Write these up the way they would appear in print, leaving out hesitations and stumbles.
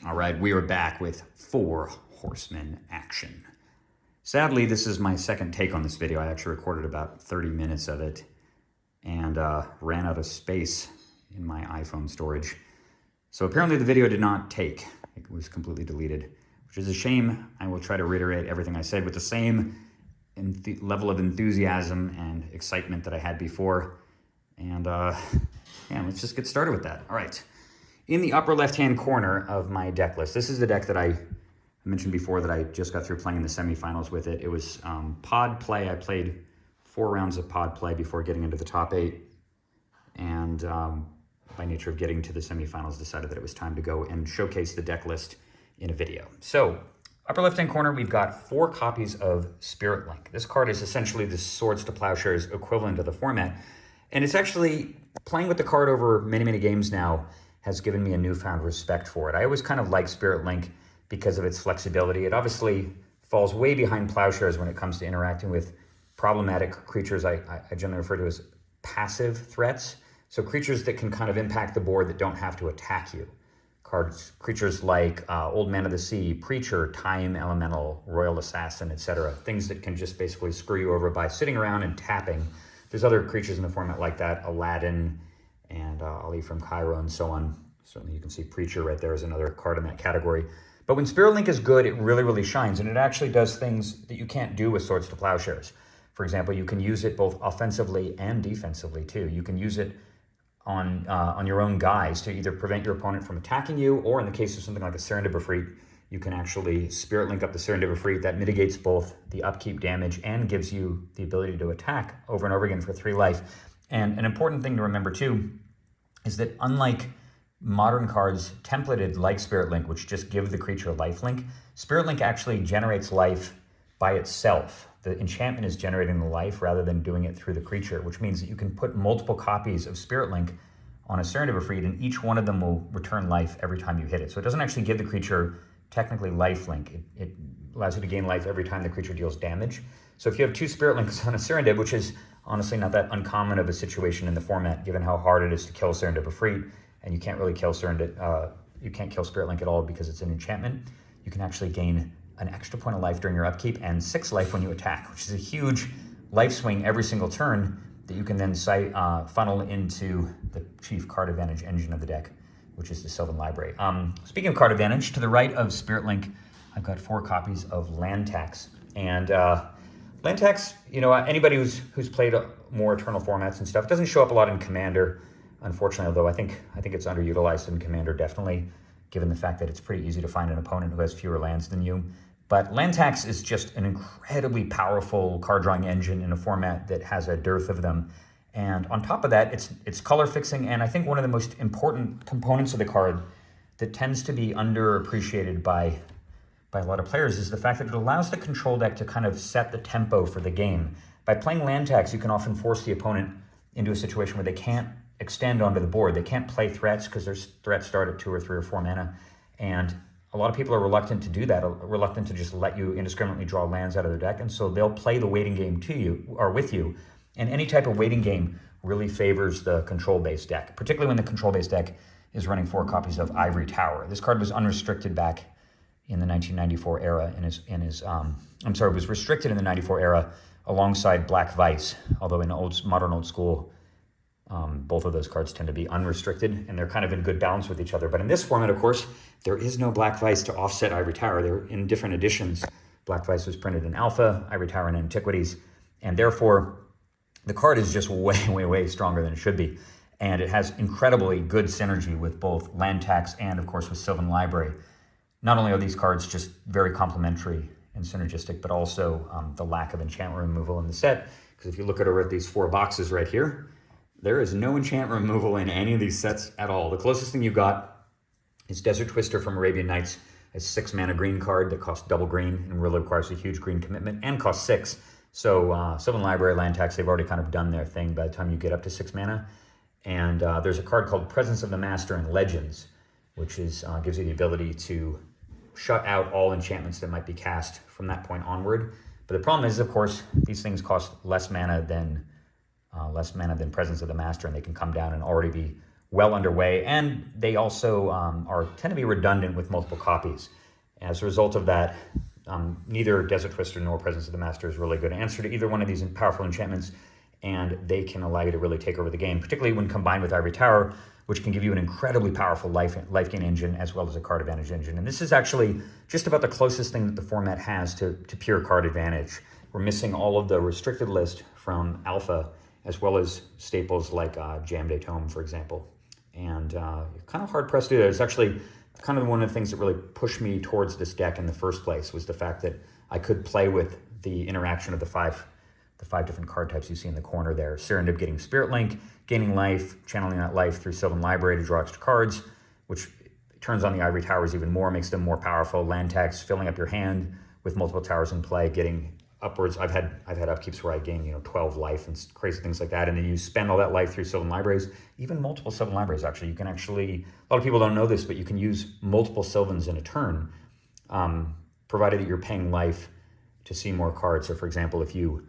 All right, we are back with Four Horsemen action. Sadly, this is my second take on this video. I actually recorded about 30 minutes of it and ran out of space in my iPhone storage. So apparently the video did not take. It was completely deleted, which is a shame. I will try to reiterate everything I said with the same level of enthusiasm and excitement that I had before. And yeah, let's just get started with that. All right. In the upper left-hand corner of my deck list, this is the deck that I mentioned before that I just got through playing in the semifinals with it. It was pod play. I played 4 rounds of pod play before getting into the top 8. And by nature of getting to the semifinals, decided that it was time to go and showcase the deck list in a video. So, upper left-hand corner, we've got 4 copies of Spirit Link. This card is essentially the Swords to Plowshares equivalent of the format. And it's actually, playing with the card over many, many games now, has given me a newfound respect for it. I always kind of like Spirit Link because of its flexibility. It obviously falls way behind Plowshares when it comes to interacting with problematic creatures I generally refer to as passive threats. So creatures that can kind of impact the board that don't have to attack you. Creatures like Old Man of the Sea, Preacher, Time Elemental, Royal Assassin, etc. Things that can just basically screw you over by sitting around and tapping. There's other creatures in the format like that, Aladdin, and Ali from Cairo and so on. Certainly you can see Preacher right there as another card in that category. But when Spirit Link is good, it really, really shines, and it actually does things that you can't do with Swords to Plowshares. For example, you can use it both offensively and defensively too. You can use it on your own guys to either prevent your opponent from attacking you, or in the case of something like a Serendib Efreet, you can actually Spirit Link up the Serendib Efreet. That mitigates both the upkeep damage and gives you the ability to attack over and over again for 3 life. And an important thing to remember too is that unlike modern cards templated like Spirit Link, which just give the creature a life link, Spirit Link actually generates life by itself. The enchantment is generating the life rather than doing it through the creature, which means that you can put multiple copies of Spirit Link on a Serendib Efreet, and each one of them will return life every time you hit it. So it doesn't actually give the creature technically life link. It allows you to gain life every time the creature deals damage. So if you have 2 Spirit Links on a Serendib, which is honestly not that uncommon of a situation in the format, given how hard it is to kill Serendib Efreet, and you can't really kill you can't kill Spirit Link at all because it's an enchantment, you can actually gain an extra point of life during your upkeep and 6 life when you attack, which is a huge life swing every single turn that you can then funnel into the chief card advantage engine of the deck, which is the Sylvan Library. Speaking of card advantage, to the right of Spirit Link, I've got 4 copies of Land Tax. And Land Tax, you know, anybody who's played more Eternal formats and stuff, doesn't show up a lot in Commander, unfortunately, although I think it's underutilized in Commander, definitely, given the fact that it's pretty easy to find an opponent who has fewer lands than you. But Land Tax is just an incredibly powerful card drawing engine in a format that has a dearth of them. And on top of that, it's color fixing, and I think one of the most important components of the card that tends to be underappreciated by a lot of players is the fact that it allows the control deck to kind of set the tempo for the game. By playing Land Tax, you can often force the opponent into a situation where they can't extend onto the board. They can't play threats because their threats start at 2 or 3 or 4 mana, and a lot of people are reluctant to do that, reluctant to just let you indiscriminately draw lands out of their deck, and so they'll play the waiting game to you or with you. And any type of waiting game really favors the control-based deck, particularly when the control-based deck is running 4 copies of Ivory Tower. This card was unrestricted back in the 1994 era. It was restricted in the 94 era alongside Black Vice, although in modern old school, both of those cards tend to be unrestricted, and they're kind of in good balance with each other. But in this format, of course, there is no Black Vice to offset Ivory Tower. They're in different editions. Black Vice was printed in Alpha, Ivory Tower in Antiquities, and therefore the card is just way, way, way stronger than it should be. And it has incredibly good synergy with both Land Tax and, of course, with Sylvan Library. Not only are these cards just very complementary and synergistic, but also the lack of enchantment removal in the set. Because if you look at these 4 boxes right here, there is no enchantment removal in any of these sets at all. The closest thing you've got is Desert Twister from Arabian Nights, a 6 mana green card that costs double green and really requires a huge green commitment and costs 6. So Sylvan Library, Land Tax, they've already kind of done their thing by the time you get up to 6 mana. And there's a card called Presence of the Master in Legends, which is gives you the ability to shut out all enchantments that might be cast from that point onward. But the problem is, of course, these things cost less mana than Presence of the Master, and they can come down and already be well underway, and they also tend to be redundant with multiple copies. As a result of that, neither Desert Twister nor Presence of the Master is really good answer to either one of these powerful enchantments, and they can allow you to really take over the game, particularly when combined with Ivory Tower, which can give you an incredibly powerful life gain engine as well as a card advantage engine. And this is actually just about the closest thing that the format has to pure card advantage. We're missing all of the restricted list from Alpha, as well as staples like Tome, for example. And kind of hard pressed to do that. It's actually kind of one of the things that really pushed me towards this deck in the first place, was the fact that I could play with the interaction of the five different card types you see in the corner there. Serendib getting Spirit Link, gaining life, channeling that life through Sylvan Library to draw extra cards, which turns on the Ivory Towers even more, makes them more powerful. Land tax, filling up your hand with multiple towers in play, getting upwards. I've had upkeeps where I gain 12 life and crazy things like that, and then you spend all that life through Sylvan Libraries, even multiple Sylvan Libraries. Actually, you can a lot of people don't know this, but you can use multiple Sylvans in a turn, provided that you're paying life to see more cards. So, for example, if you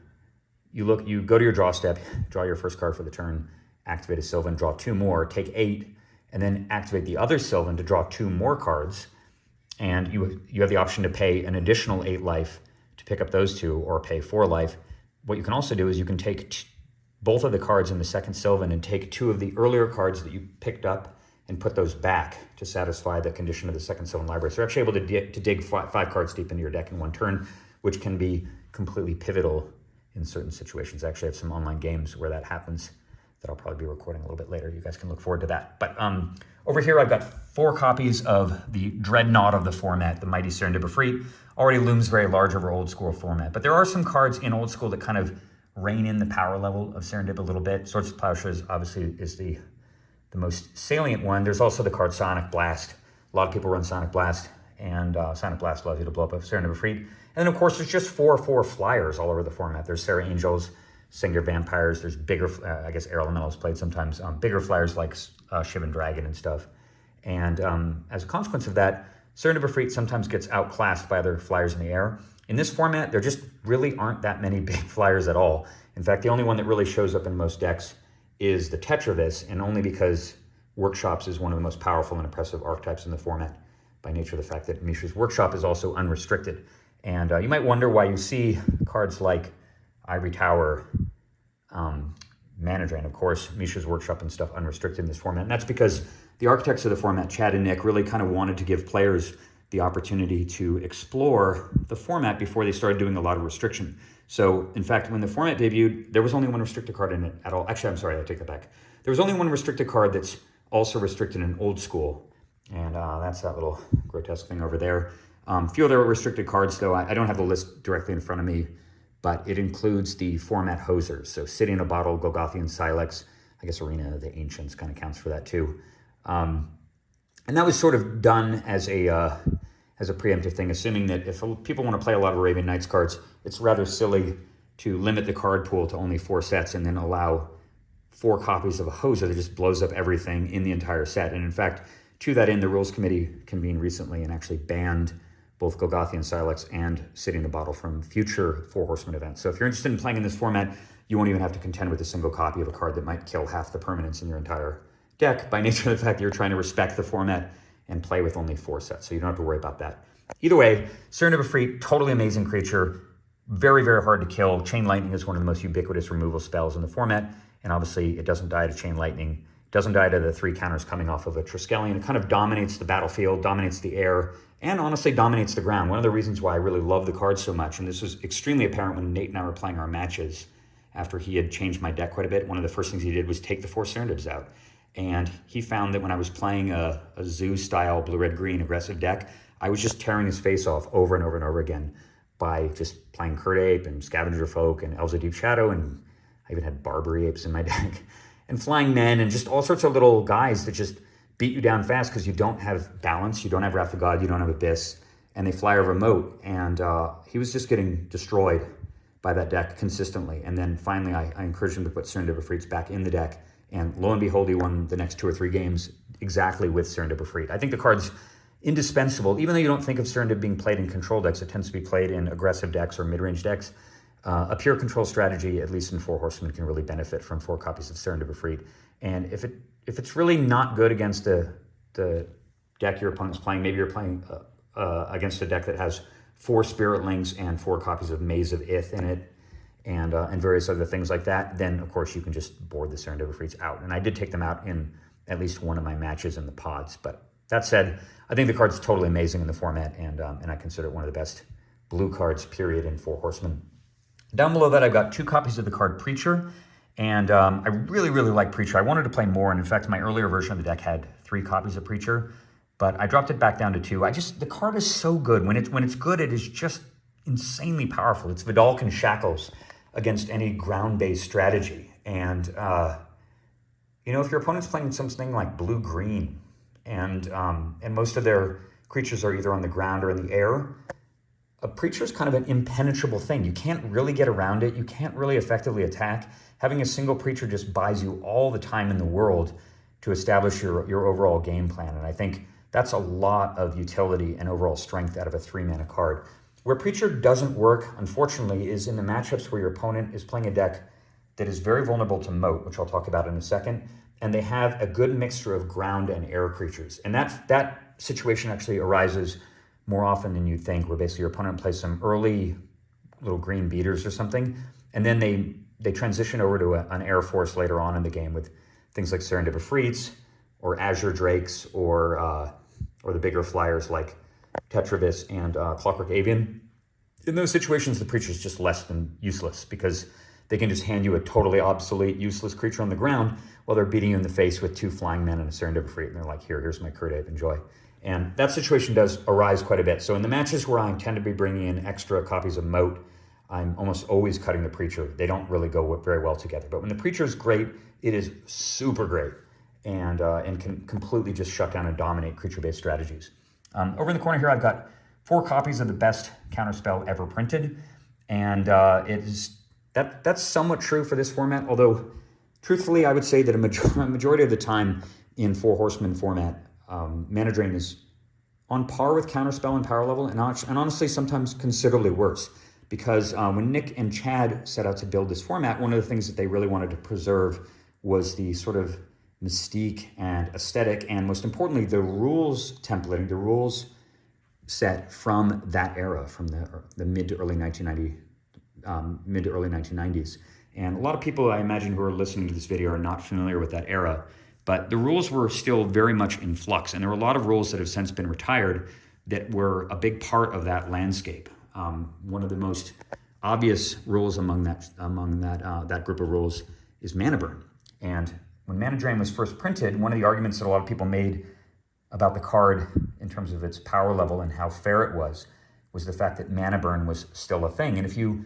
go to your draw step, draw your first card for the turn, activate a Sylvan, draw 2 more, take 8, and then activate the other Sylvan to draw 2 more cards, and you have the option to pay an additional 8 life to pick up those 2, or pay 4 life. What you can also do is you can take both of the cards in the second Sylvan and take 2 of the earlier cards that you picked up and put those back to satisfy the condition of the second Sylvan Library. So you're actually able to dig 5 cards deep into your deck in one turn, which can be completely pivotal in certain situations. I actually have some online games where that happens that I'll probably be recording a little bit later. You guys can look forward to that. But over here, I've got 4 copies of the dreadnought of the format, the mighty Serendib Efreet. Already looms very large over old school format. But there are some cards in old school that kind of rein in the power level of Serendib a little bit. Swords of Plowshares obviously is the most salient one. There's also the card Sonic Blast. A lot of people run Sonic Blast, and Sonic Blast allows you to blow up a Serendib Efreet. And then, of course, there's just 4/4 flyers all over the format. There's Sarah Angels, Singular Vampires. There's bigger, I guess Air Elemental is played sometimes, bigger flyers like Shivan Dragon and stuff. And as a consequence of that, Serendib Efreet sometimes gets outclassed by other flyers in the air. In this format, there just really aren't that many big flyers at all. In fact, the only one that really shows up in most decks is the Tetravis, and only because Workshops is one of the most powerful and impressive archetypes in the format by nature of the fact that Mishra's Workshop is also unrestricted. And you might wonder why you see cards like Ivory Tower, Mana Drain, of course, Mishra's Workshop and stuff unrestricted in this format. And that's because the architects of the format, Chad and Nick, really kind of wanted to give players the opportunity to explore the format before they started doing a lot of restriction. So, in fact, when the format debuted, there was only one restricted card in it at all. Actually, I'm sorry, I take that back. There was only one restricted card that's also restricted in old school. And that's that little grotesque thing over there. Few other restricted cards, though. I don't have the list directly in front of me, but it includes the format hosers. So City in a Bottle, Golgothian Silex, I guess Arena of the Ancients kind of counts for that too. And that was sort of done as a preemptive thing, assuming that if people want to play a lot of Arabian Nights cards, it's rather silly to limit the card pool to only 4 sets and then allow 4 copies of a hoser that just blows up everything in the entire set. And in fact, to that end, the Rules Committee convened recently and actually banned both Golgothian Silex and City in a Bottle from future Four Horsemen events. So if you're interested in playing in this format, you won't even have to contend with a single copy of a card that might kill half the permanents in your entire deck by nature of the fact that you're trying to respect the format and play with only 4 sets. So you don't have to worry about that. Either way, Serendib Efreet, totally amazing creature. Very, very hard to kill. Chain Lightning is one of the most ubiquitous removal spells in the format. And obviously, it doesn't die to Chain Lightning. It doesn't die to the 3 counters coming off of a Triskelion. It kind of dominates the battlefield, dominates the air, and honestly dominates the ground. One of the reasons why I really love the card so much, and this was extremely apparent when Nate and I were playing our matches after he had changed my deck quite a bit, one of the first things he did was take the 4 Serendibs out. And he found that when I was playing a Zoo-style blue-red-green aggressive deck, I was just tearing his face off over and over and over again by just playing Kurt Ape and Scavenger Folk and Elves of Deep Shadow, and I even had Barbary Apes in my deck, and Flying Men, and just all sorts of little guys that just beat you down fast because you don't have balance, you don't have Wrath of God, you don't have Abyss, and they fly over Moat. And he was just getting destroyed by that deck consistently. And then finally, I encouraged him to put Serendib Efreet's back in the deck, and lo and behold, he won the next 2 or 3 games exactly with Serendib Efreet. I think the card's indispensable, even though you don't think of Serendib being played in control decks. It tends to be played in aggressive decks or mid-range decks. A pure control strategy, at least in Four Horsemen, can really benefit from 4 copies of Serendib Efreet. And if if it's really not good against the deck your opponent's playing, maybe you're playing against a deck that has 4 Spiritlings and 4 copies of Maze of Ith in it, and various other things like that, then of course you can just board the Serendib Efreets out. And I did take them out in at least one of my matches in the pods. But that said, I think the card's totally amazing in the format, and I consider it one of the best blue cards, period, in Four Horsemen. Down below that, I've got 2 copies of the card Preacher, and I really, really like Preacher. I wanted to play more, and in fact, my earlier version of the deck had 3 copies of Preacher, but I dropped it back down to 2. The card is so good. When it's good, it is just insanely powerful. It's Vidalcan Shackles against any ground-based strategy. And, you know, if your opponent's playing something like blue-green, and most of their creatures are either on the ground or in the air, a Preacher is kind of an impenetrable thing. You can't really get around it. You can't really effectively attack. Having a single Preacher just buys you all the time in the world to establish your overall game plan. And I think that's a lot of utility and overall strength out of a 3-mana card. Where Preacher doesn't work, unfortunately, is in the matchups where your opponent is playing a deck that is very vulnerable to Moat, which I'll talk about in a second, and they have a good mixture of ground and air creatures. And that situation actually arises more often than you'd think, where basically your opponent plays some early little green beaters or something, and then they transition over to an air force later on in the game with things like Serendib Efreets or Azure Drakes or the bigger flyers like Tetravis and Clockwork Avian. In those situations, the Preacher is just less than useless because they can just hand you a totally obsolete, useless creature on the ground while they're beating you in the face with 2 flying men and a Serendib Efreet, and they're like, here's my Kurdave, enjoy. And that situation does arise quite a bit. So in the matches where I tend to be bringing in extra copies of Moat, I'm almost always cutting the Preacher. They don't really go very well together. But when the Preacher is great, it is super great and can completely just shut down and dominate creature-based strategies. Over in the corner here, I've got 4 copies of the best counterspell ever printed. And that's somewhat true for this format, although truthfully, I would say that a majority of the time in Four Horsemen format, Mana Drain is on par with Counterspell and power level, and honestly sometimes considerably worse. Because when Nick and Chad set out to build this format, one of the things that they really wanted to preserve was the sort of mystique and aesthetic, and most importantly, the rules templating, the rules set from that era, from the mid to early 1990s. And a lot of people, I imagine, who are listening to this video are not familiar with that era. But the rules were still very much in flux, and there were a lot of rules that have since been retired that were a big part of that landscape. One of the most obvious rules among that group of rules is Mana Burn. And when Mana Drain was first printed, one of the arguments that a lot of people made about the card in terms of its power level and how fair it was the fact that Mana Burn was still a thing. And if you,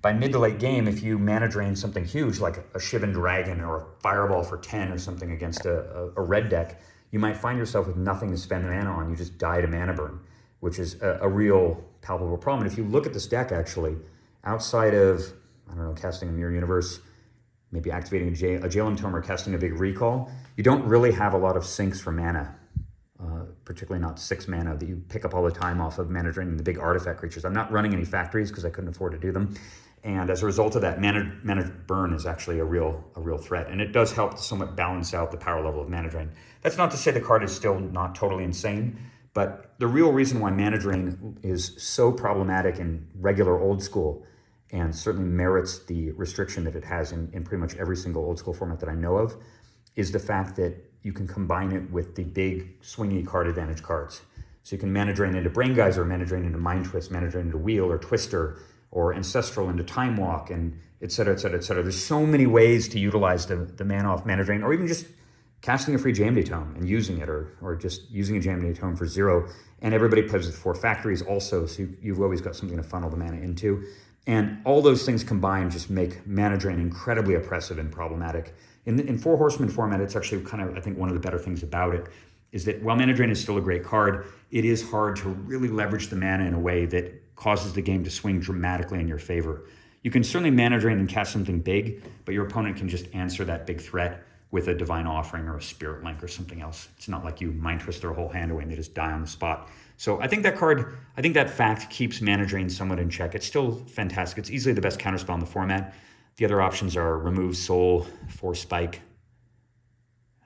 by mid to late game, if you Mana Drain something huge like a Shivan Dragon or a Fireball for 10 or something against a red deck, you might find yourself with nothing to spend mana on. You just die to Mana Burn, which is a real palpable problem. And if you look at this deck, actually, outside of, I don't know, casting a Mirror Universe, maybe activating a Jaland Tome or casting a big Recall, you don't really have a lot of sinks for mana, particularly not 6 mana that you pick up all the time off of Mana Drain and the big artifact creatures. I'm not running any factories because I couldn't afford to do them. And as a result of that, Mana Burn is actually a real threat. And it does help to somewhat balance out the power level of Mana Drain. That's not to say the card is still not totally insane, but the real reason why Mana Drain is so problematic in regular old school and certainly merits the restriction that it has in pretty much every single old school format that I know of is the fact that you can combine it with the big swingy card advantage cards. So you can Mana Drain into Brain Geyser, Mana Drain into Mind Twist, Mana Drain into Wheel or Twister, or Ancestral into Time Walk, and et cetera, et cetera, et cetera. There's so many ways to utilize the mana off Mana Drain, or even just casting a free Jaland Tome and using it, or just using a Jaland Tome for 0. And everybody plays with 4 factories also, so you've always got something to funnel the mana into. And all those things combined just make Mana Drain incredibly oppressive and problematic. In Four Horsemen format, it's actually kind of, I think, one of the better things about it is that while Mana Drain is still a great card, it is hard to really leverage the mana in a way that causes the game to swing dramatically in your favor. You can certainly Mana Drain and cast something big, but your opponent can just answer that big threat with a Divine Offering or a Spirit Link or something else. It's not like you Mind Twist their whole hand away and they just die on the spot. So I think that fact keeps Mana Drain somewhat in check. It's still fantastic. It's easily the best counterspell in the format. The other options are Remove Soul, Force Spike.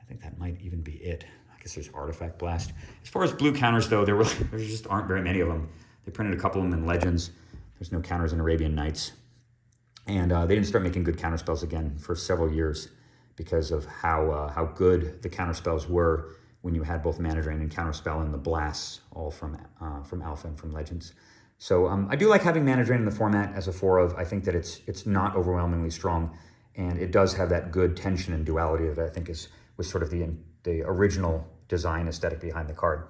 I think that might even be it. I guess there's Artifact Blast. As far as blue counters, though, there just aren't very many of them. They printed a couple of them in Legends. There's no counters in Arabian Nights. And they didn't start making good counterspells again for several years because of how good the counterspells were when you had both Mana Drain and Counterspell and the blasts, all from Alpha and from Legends. So I do like having Mana Drain in the format as a 4-of. I think that it's not overwhelmingly strong, and it does have that good tension and duality that I think was sort of the original design aesthetic behind the card.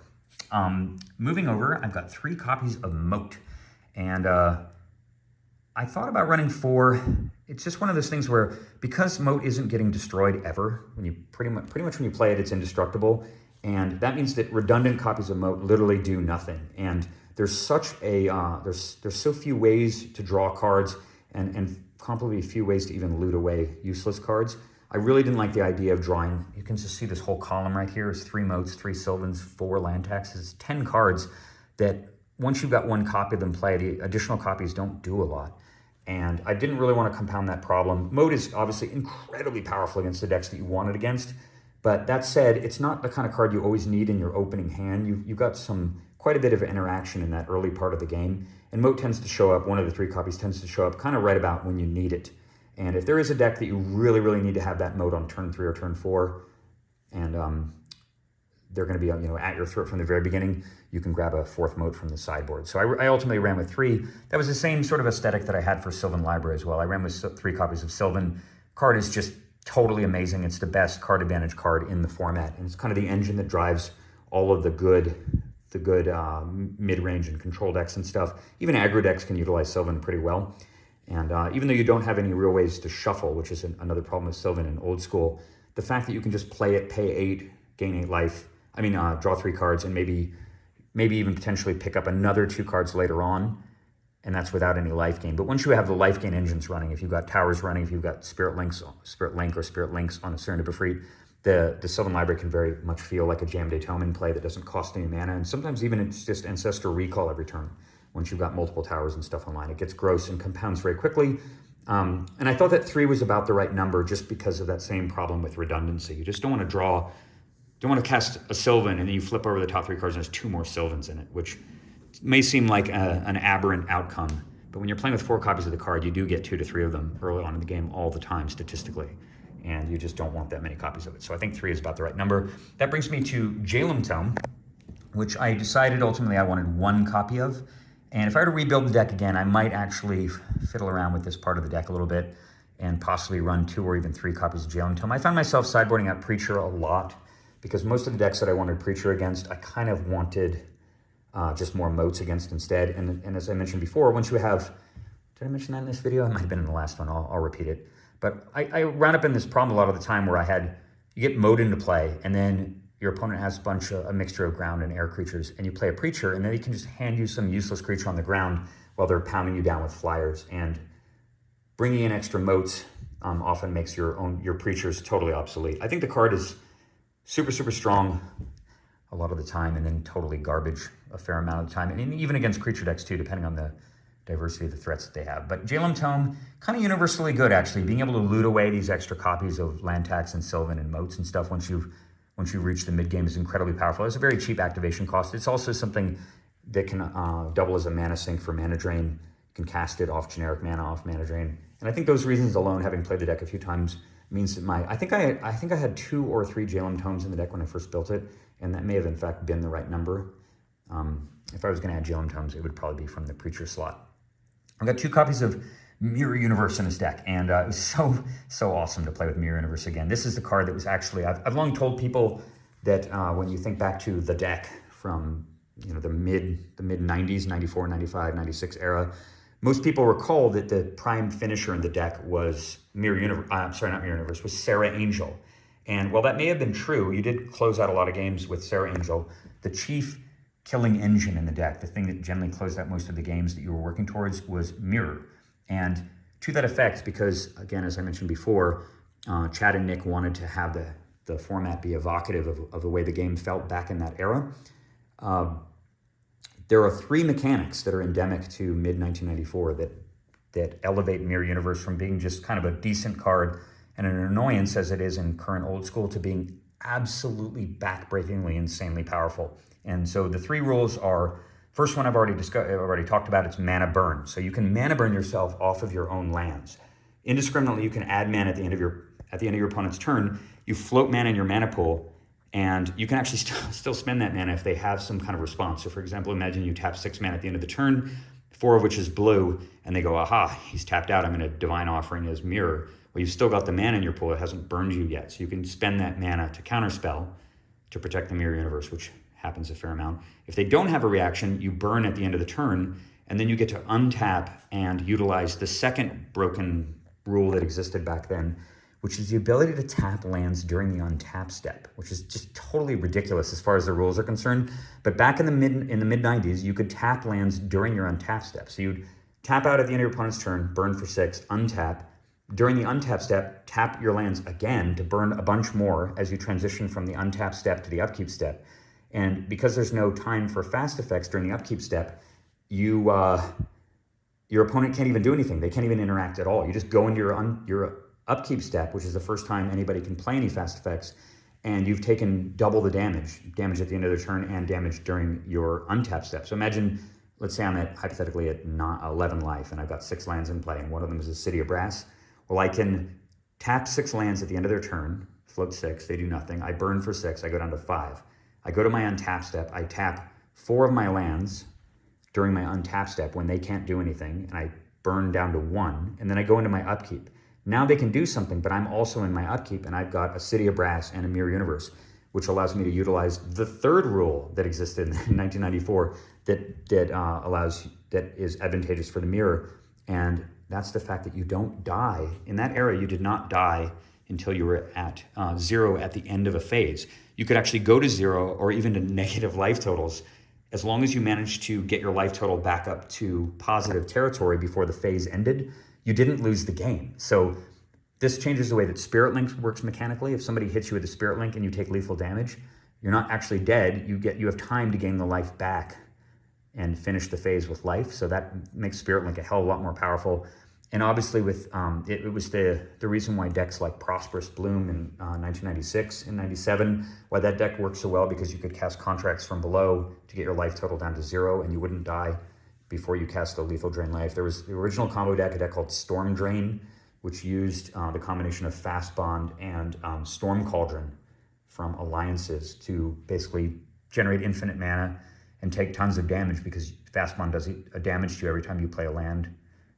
Moving over, I've got 3 copies of Moat, and I thought about running 4. It's just one of those things where, because Moat isn't getting destroyed ever, when you pretty much when you play it, it's indestructible, and that means that redundant copies of Moat literally do nothing. And there's such a there's so few ways to draw cards, and comparably few ways to even loot away useless cards. I really didn't like the idea of drawing. You can just see this whole column right here is 3 Moats, 3 Sylvans, 4 land taxes, 10 cards that once you've got 1 copy of them play, the additional copies don't do a lot. And I didn't really want to compound that problem. Moat is obviously incredibly powerful against the decks that you want it against. But that said, it's not the kind of card you always need in your opening hand. You've got quite a bit of interaction in that early part of the game. And Moat tends to show up, one of the 3 copies tends to show up kind of right about when you need it. And if there is a deck that you really, really need to have that Moat on turn 3 or turn 4, and they're going to be at your throat from the very beginning, you can grab a 4th Moat from the sideboard. So I ultimately ran with 3. That was the same sort of aesthetic that I had for Sylvan Library as well. I ran with 3 copies of Sylvan. Card is just totally amazing. It's the best card advantage card in the format, and it's kind of the engine that drives all of the good mid-range and control decks and stuff. Even aggro decks can utilize Sylvan pretty well. And even though you don't have any real ways to shuffle, which is another problem with Sylvan in old school, the fact that you can just play it, pay 8, gain 8 life, draw 3 cards, and maybe even potentially pick up another 2 cards later on, and that's without any life gain. But once you have the life gain engines running, if you've got towers running, if you've got Spirit Link or Spirit Links on a Serendib Efreet, the Sylvan Library can very much feel like a Jaland Tome in play that doesn't cost any mana, and sometimes even it's just Ancestor Recall every turn. Once you've got multiple towers and stuff online, it gets gross and compounds very quickly. And I thought that 3 was about the right number just because of that same problem with redundancy. You just don't want to cast a Sylvan and then you flip over the top 3 cards and there's 2 more Sylvans in it, which may seem like an aberrant outcome. But when you're playing with 4 copies of the card, you do get 2 to 3 of them early on in the game all the time statistically. And you just don't want that many copies of it. So I think 3 is about the right number. That brings me to Jaland Tome, which I decided ultimately I wanted 1 copy of. And if I were to rebuild the deck again, I might actually fiddle around with this part of the deck a little bit and possibly run 2 or even 3 copies of Jaland Tome. I found myself sideboarding out Preacher a lot because most of the decks that I wanted Preacher against, I kind of wanted just more Moats against instead. And as I mentioned before, once you have, did I mention that in this video? It might have been in the last one, I'll repeat it. But I ran up in this problem a lot of the time where you get Moat into play, and then your opponent has a mixture of ground and air creatures, and you play a Preacher, and then he can just hand you some useless creature on the ground while they're pounding you down with flyers. And bringing in extra Moats often makes your Preachers totally obsolete. I think the card is super, super strong a lot of the time, and then totally garbage a fair amount of the time, and even against creature decks too, depending on the diversity of the threats that they have. But Jaland Tome, kind of universally good actually, being able to loot away these extra copies of land tax and Sylvan and Moats and stuff once you reach the mid game is incredibly powerful. It's a very cheap activation cost. It's also something that can double as a mana sink for Mana Drain. You can cast it off generic mana, off Mana Drain. And I think those reasons alone, having played the deck a few times, means that I think I had 2 or 3 Jaland Tomes in the deck when I first built it, and that may have in fact been the right number. If I was going to add Jaland Tomes, it would probably be from the Preacher slot. I've got 2 copies of Mirror Universe in this deck, and it was so awesome to play with Mirror Universe again. This is the card that was actually, I've long told people that when you think back to the deck from the mid 90s, 94, 95, 96 era, most people recall that the prime finisher in the deck was was Serra Angel. And while that may have been true, you did close out a lot of games with Serra Angel. The chief killing engine in the deck, the thing that generally closed out most of the games that you were working towards, was Mirror. And to that effect, because again, as I mentioned before, Chad and Nick wanted to have the format be evocative of the way the game felt back in that era, there are 3 mechanics that are endemic to mid-1994 that elevate Mirror Universe from being just kind of a decent card and an annoyance as it is in current old school to being absolutely backbreakingly, insanely powerful. And so the 3 rules are, first one I've already talked about, it's mana burn. So you can mana burn yourself off of your own lands. Indiscriminately, you can add mana at the end of your opponent's turn. You float mana in your mana pool, and you can actually still spend that mana if they have some kind of response. So for example, imagine you tap 6 mana at the end of the turn, 4 of which is blue, and they go, aha, he's tapped out, I'm going to Divine Offering his Mirror. Well, you've still got the mana in your pool, it hasn't burned you yet. So you can spend that mana to counterspell to protect the Mirror Universe, which happens a fair amount. If they don't have a reaction, you burn at the end of the turn, and then you get to untap and utilize the second broken rule that existed back then, which is the ability to tap lands during the untap step, which is just totally ridiculous as far as the rules are concerned. But back in the mid-90s, you could tap lands during your untap step. So you'd tap out at the end of your opponent's turn, burn for 6, untap. During the untap step, tap your lands again to burn a bunch more as you transition from the untap step to the upkeep step. And because there's no time for fast effects during the upkeep step, your opponent can't even do anything. They can't even interact at all. You just go into your upkeep step, which is the first time anybody can play any fast effects, and you've taken double the damage at the end of their turn and damage during your untap step. So imagine, let's say I'm hypothetically at 11 life, and I've got 6 lands in play, and one of them is a City of Brass. Well, I can tap 6 lands at the end of their turn, float 6, they do nothing. I burn for 6, I go down to 5. I go to my untap step, I tap 4 of my lands during my untap step when they can't do anything, and I burn down to 1, and then I go into my upkeep. Now they can do something, but I'm also in my upkeep, and I've got a City of Brass and a Mirror Universe, which allows me to utilize the 3rd rule that existed in 1994 that is advantageous for the Mirror, and that's the fact that you don't die. In that era, you did not die until you were at 0 at the end of a phase. You could actually go to 0 or even to negative life totals as long as you managed to get your life total back up to positive territory before the phase ended. You didn't lose the game. So this changes the way that Spirit Link works mechanically. If somebody hits you with a Spirit Link and you take lethal damage, you're not actually dead. You have time to gain the life back and finish the phase with life. So that makes Spirit Link a hell of a lot more powerful. And obviously with it was the reason why decks like Prosperous Bloom in 1996 and 97, why that deck worked so well, because you could cast Contracts from Below to get your life total down to 0 and you wouldn't die before you cast a Lethal Drain life. There was the original combo deck, a deck called Storm Drain, which used the combination of Fast Bond and Storm Cauldron from Alliances to basically generate infinite mana and take tons of damage, because Fast Bond does a damage to you every time you play a land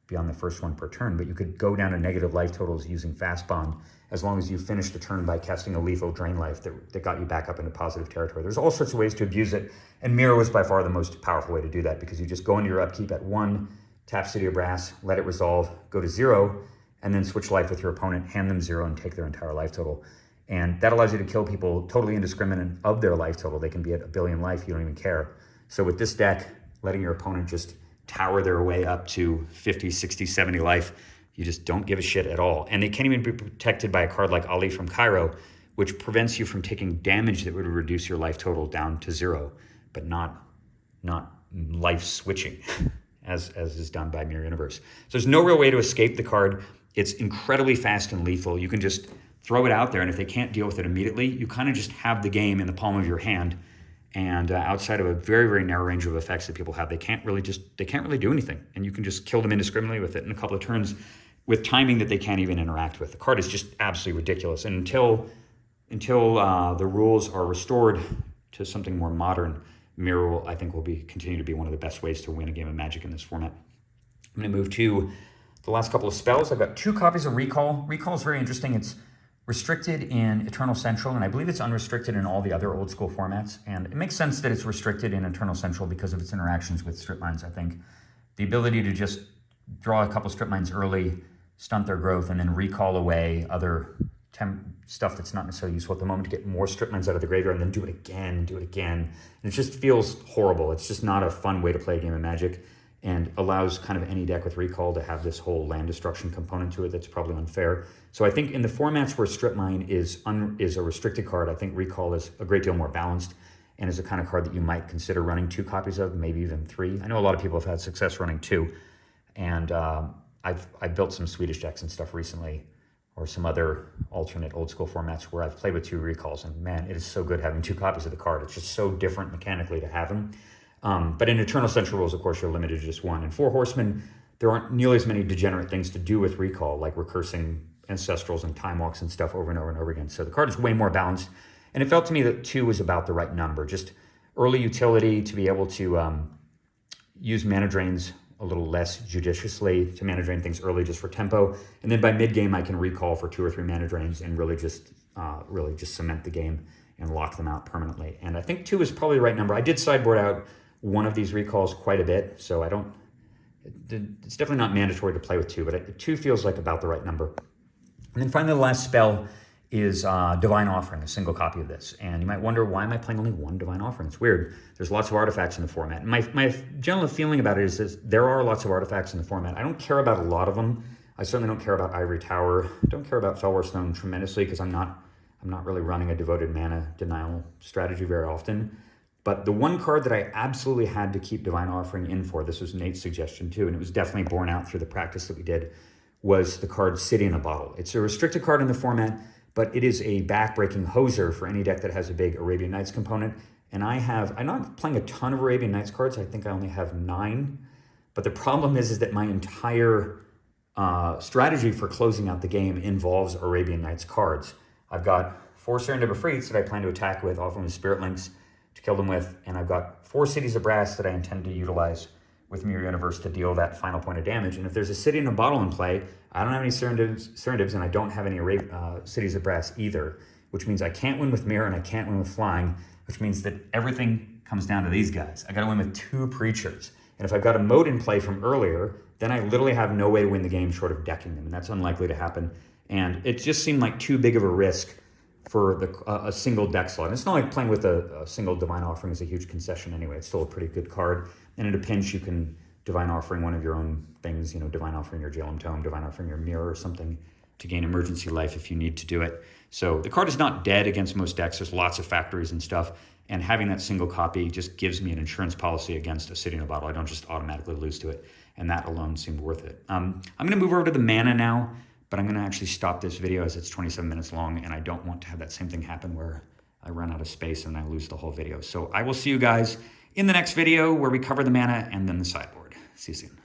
beyond the first one per turn. But you could go down to negative life totals using Fast Bond as long as you finish the turn by casting a Lethal Drain life that got you back up into positive territory. There's all sorts of ways to abuse it, and Mirror was by far the most powerful way to do that, because you just go into your upkeep at 1, tap City of Brass, let it resolve, go to 0, and then switch life with your opponent, hand them 0, and take their entire life total. And that allows you to kill people totally indiscriminate of their life total. They can be at 1 billion life, you don't even care. So with this deck, letting your opponent just tower their way up to 50, 60, 70 life, you just don't give a shit at all. And they can't even be protected by a card like Ali from Cairo, which prevents you from taking damage that would reduce your life total down to 0, but not life switching, as is done by Mirror Universe. So there's no real way to escape the card. It's incredibly fast and lethal. You can just throw it out there, and if they can't deal with it immediately, you kind of just have the game in the palm of your hand. And outside of a very, very narrow range of effects that people have, they can't really do anything. And you can just kill them indiscriminately with it in a couple of turns with timing that they can't even interact with. The card is just absolutely ridiculous. And until the rules are restored to something more modern, Mirror, I think, will continue to be one of the best ways to win a game of Magic in this format. I'm going to move to the last couple of spells. I've got 2 copies of Recall. Recall is very interesting. It's restricted in Eternal Central, and I believe it's unrestricted in all the other old school formats. And it makes sense that it's restricted in Eternal Central because of its interactions with strip mines, I think. The ability to just draw a couple strip mines early, stunt their growth, and then recall away other stuff that's not necessarily useful at the moment to get more strip mines out of the graveyard, and then do it again. And it just feels horrible. It's just not a fun way to play a game of Magic, and allows kind of any deck with Recall to have this whole land destruction component to it that's probably unfair. So I think in the formats where Strip Mine is a restricted card, I think Recall is a great deal more balanced and is a kind of card that you might consider running 2 copies of, maybe even 3. I know a lot of people have had success running 2, and I've built some Swedish decks and stuff recently, or some other alternate old school formats where I've played with 2 recalls, and man, it is so good having 2 copies of the card. It's just so different mechanically to have them. But in Eternal Central Rules, of course, you're limited to just 1. In Four Horsemen, there aren't nearly as many degenerate things to do with recall, like recursing Ancestrals and Time Walks and stuff over and over and over again. So the card is way more balanced, and it felt to me that 2 was about the right number. Just early utility to be able to use mana drains a little less judiciously, to mana drain things early just for tempo, and then by mid-game I can recall for 2 or 3 mana drains and really just cement the game and lock them out permanently. And I think 2 is probably the right number. I did sideboard out one of these recalls quite a bit, so it's definitely not mandatory to play with 2, but 2 feels like about the right number. And then finally, the last spell is Divine Offering, a single copy of this. And you might wonder, why am I playing only 1 Divine Offering? It's weird. There's lots of artifacts in the format. And my general feeling about it is that there are lots of artifacts in the format. I don't care about a lot of them. I certainly don't care about Ivory Tower. I don't care about Fellwar Stone tremendously because I'm not really running a devoted mana denial strategy very often. But the one card that I absolutely had to keep Divine Offering in for, this was Nate's suggestion too, and it was definitely borne out through the practice that we did, was the card City in a Bottle. It's a restricted card in the format, but it is a back-breaking hoser for any deck that has a big Arabian Nights component. And I'm not playing a ton of Arabian Nights cards. I think I only have 9. But the problem is that my entire strategy for closing out the game involves Arabian Nights cards. I've got 4 Serendib Efreets that I plan to attack with, often with Spirit Links to kill them with, and I've got 4 Cities of Brass that I intend to utilize with Mirror Universe to deal that final point of damage. And if there's a City in a Bottle in play, I don't have any Serendibs, and I don't have any Cities of Brass either, which means I can't win with Mirror and I can't win with Flying, which means that everything comes down to these guys. I gotta win with 2 Preachers. And if I've got a Moat in play from earlier, then I literally have no way to win the game short of decking them, and that's unlikely to happen. And it just seemed like too big of a risk for a single deck slot. And it's not like playing with a single Divine Offering is a huge concession anyway. It's still a pretty good card. And in a pinch, you can Divine Offering one of your own things, Divine Offering your Jaland Tome, Divine Offering your Mirror or something to gain emergency life if you need to do it. So the card is not dead against most decks. There's lots of factories and stuff. And having that single copy just gives me an insurance policy against a City in a Bottle. I don't just automatically lose to it. And that alone seemed worth it. I'm going to move over to the mana now, but I'm going to actually stop this video as it's 27 minutes long, and I don't want to have that same thing happen where I run out of space and I lose the whole video. So I will see you guys in the next video where we cover the mana and then the sideboard. See you soon.